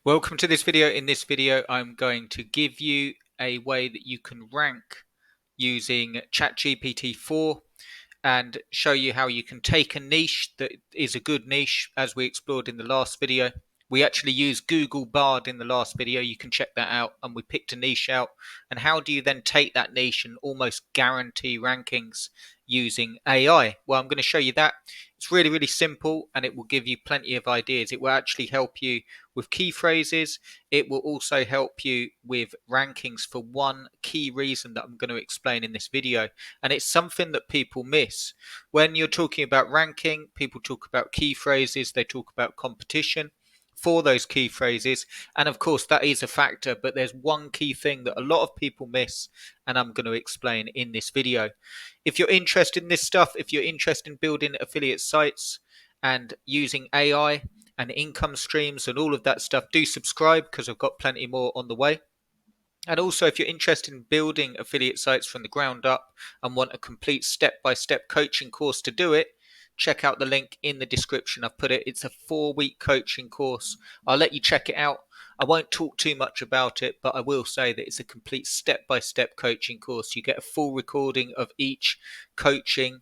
Welcome to this video. In this video, I'm going to give you a way that you can rank using ChatGPT-4 and show you how you can take a niche that is a good niche, as we explored in the last video. We actually used Google Bard in the last video. You can check that out, and we picked a niche out. And how do you then take that niche and almost guarantee rankings using AI? Well, I'm going to show you that. It's really, really simple, and it will give you plenty of ideas. It will actually help you with key phrases. It will also help you with rankings for one key reason that I'm going to explain in this video. And it's something that people miss. When you're talking about ranking, people talk about key phrases, they talk about competition for those key phrases. And of course, that is a factor, but there's one key thing that a lot of people miss, and I'm going to explain in this video. If you're interested in this stuff, if you're interested in building affiliate sites and using AI and income streams and all of that stuff, do subscribe because I've got plenty more on the way. And also, if you're interested in building affiliate sites from the ground up and want a complete step-by-step coaching course to do it, check out the link in the description. I've put it. It's a 4-week coaching course. I'll let you check it out. I won't talk too much about it, but I will say that it's a complete step-by-step coaching course. You get a full recording of each coaching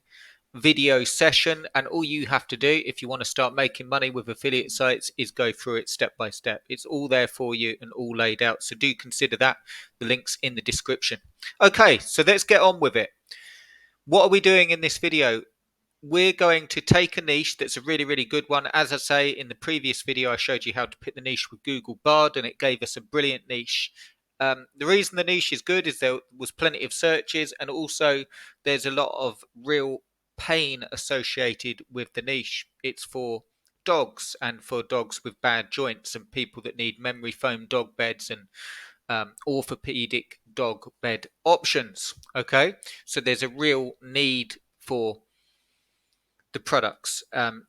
video session, and all you have to do if you want to start making money with affiliate sites is go through it step by step. It's all there for you and all laid out, so do consider that. The link's in the description. Okay, so let's get on with it. What are we doing in this video? We're going to take a niche that's a really, really good one. As I say, in the previous video I showed you how to pick the niche with Google Bard, and it gave us a brilliant niche. The reason the niche is good is there was plenty of searches, and also there's a lot of real pain associated with the niche. It's for dogs, and for dogs with bad joints and people that need memory foam dog beds and orthopedic dog bed options. Okay, so there's a real need for the products.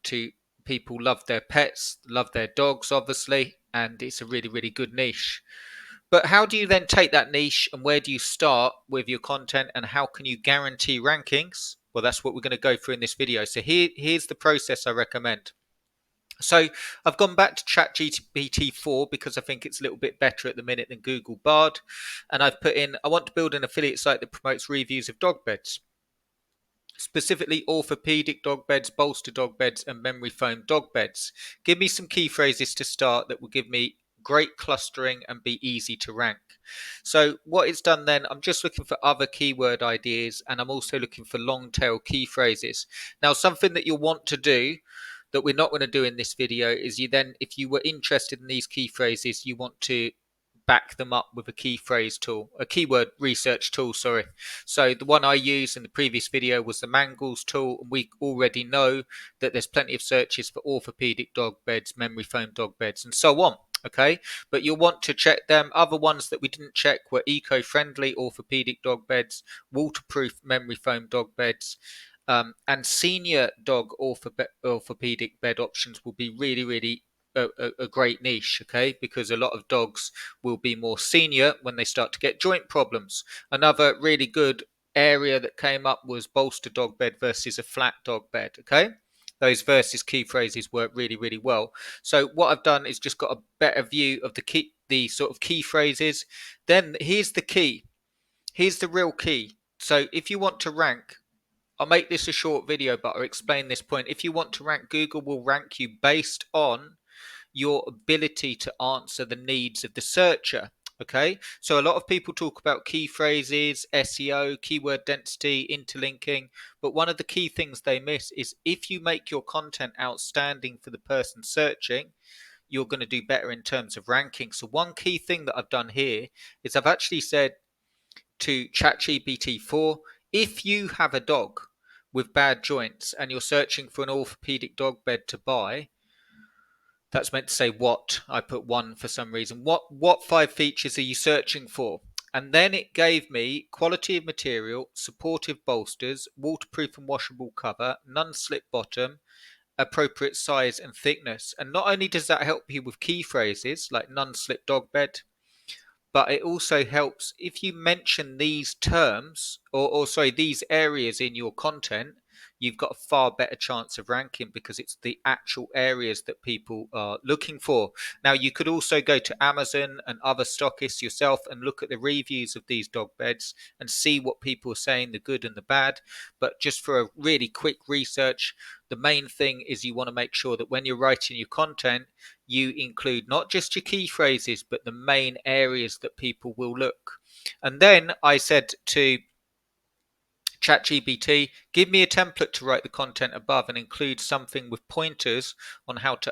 To people love their pets, love their dogs, obviously, and it's a really, really good niche. But how do you then take that niche, and where do you start with your content, and how can you guarantee rankings? Well, that's what we're going to go through in this video. So here's the process I recommend. So I've gone back to ChatGPT-4 because I think it's a little bit better at the minute than Google Bard. And I've put in, I want to build an affiliate site that promotes reviews of dog beds, specifically orthopedic dog beds, bolster dog beds, and memory foam dog beds. Give me some key phrases to start that will give me great clustering and be easy to rank. So what it's done then, I'm just looking for other keyword ideas, and I'm also looking for long tail key phrases. Now, something that you'll want to do that we're not going to do in this video is you then, if you were interested in these key phrases, you want to back them up with a key phrase tool, a keyword research tool, sorry. So the one I used in the previous video was the Mangles tool, and we already know that there's plenty of searches for orthopedic dog beds, memory foam dog beds, and so on. Okay, but you'll want to check them. Other ones that we didn't check were eco-friendly orthopedic dog beds, waterproof memory foam dog beds, and senior dog orthopedic bed options will be really, really a great niche, okay, because a lot of dogs will be more senior when they start to get joint problems. Another really good area that came up was bolster dog bed versus a flat dog bed, okay. Those versus key phrases work really, really well. So what I've done is just got a better view of the sort of key phrases. Then here's the key. Here's the real key. So if you want to rank, I'll make this a short video, but I'll explain this point. If you want to rank, Google will rank you based on your ability to answer the needs of the searcher. Okay, so a lot of people talk about key phrases, SEO, keyword density, interlinking, but one of the key things they miss is if you make your content outstanding for the person searching, you're going to do better in terms of ranking. So one key thing that I've done here is I've actually said to ChatGPT-4, if you have a dog with bad joints and you're searching for an orthopedic dog bed to buy, that's meant to say what. I put one for some reason. What 5 features are you searching for? And then it gave me quality of material, supportive bolsters, waterproof and washable cover, non-slip bottom, appropriate size and thickness. And not only does that help you with key phrases like non-slip dog bed, but it also helps if you mention these terms or sorry, these areas in your content, you've got a far better chance of ranking because it's the actual areas that people are looking for. Now, you could also go to Amazon and other stockists yourself and look at the reviews of these dog beds and see what people are saying, the good and the bad. But just for a really quick research, the main thing is you want to make sure that when you're writing your content, you include not just your key phrases, but the main areas that people will look. And then I said to ChatGPT, give me a template to write the content above and include something with pointers on how to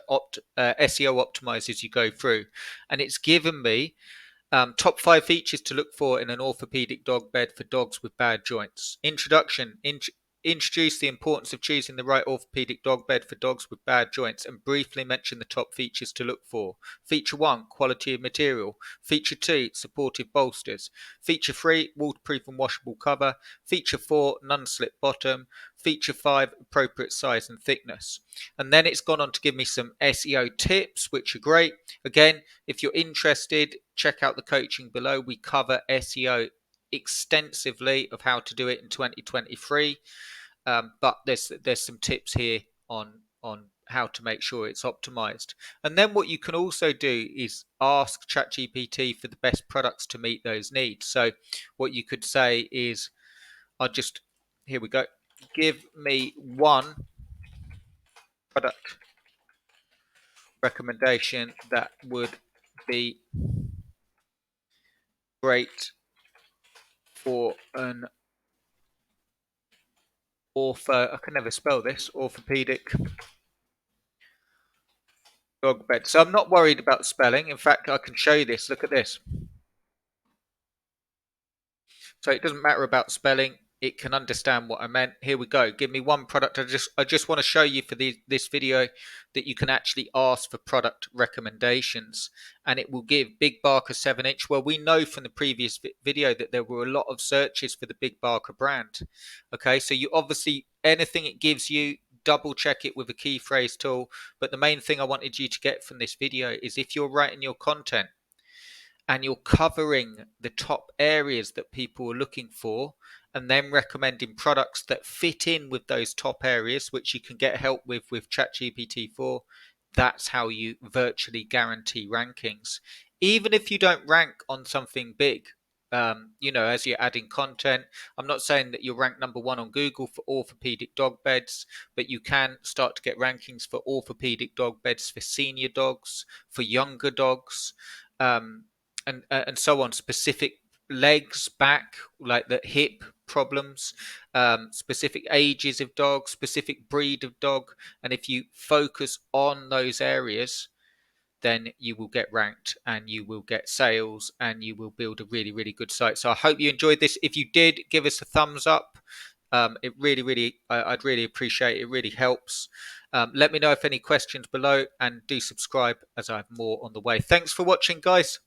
SEO optimize as you go through. And it's given me top 5 features to look for in an orthopedic dog bed for dogs with bad joints. Introduction. Introduce the importance of choosing the right orthopedic dog bed for dogs with bad joints and briefly mention the top features to look for. Feature 1, quality of material. Feature 2, supportive bolsters. Feature 3, waterproof and washable cover. Feature 4, non-slip bottom. Feature 5, appropriate size and thickness. And then it's gone on to give me some SEO tips, which are great. Again, if you're interested, check out the coaching below. We cover SEO extensively of how to do it in 2023. But there's some tips here on how to make sure it's optimized. And then what you can also do is ask ChatGPT for the best products to meet those needs. So what you could say is, here we go. Give me one product recommendation that would be great for an I can never spell this, orthopedic dog bed. So I'm not worried about spelling. In fact, I can show you this. Look at this. So it doesn't matter about spelling. It can understand what I meant. Here we go. Give me one product. I just want to show you for this video that you can actually ask for product recommendations, and it will give Big Barker 7-inch. Well, we know from the previous video that there were a lot of searches for the Big Barker brand. Okay, so you obviously, anything it gives you, double check it with a key phrase tool. But the main thing I wanted you to get from this video is if you're writing your content and you're covering the top areas that people are looking for and then recommending products that fit in with those top areas, which you can get help with ChatGPT-4, that's how you virtually guarantee rankings. Even if you don't rank on something big, as you're adding content, I'm not saying that you'll rank number 1 on Google for orthopedic dog beds, but you can start to get rankings for orthopedic dog beds for senior dogs, for younger dogs, and so on. Specific legs, back, like the hip problems, specific ages of dog, specific breed of dog. And if you focus on those areas, then you will get ranked and you will get sales and you will build a really, really good site. So I hope you enjoyed this. If you did, give us a thumbs up. It really, I'd really appreciate it. It really helps. Let me know if any questions below and do subscribe as I have more on the way. Thanks for watching, guys.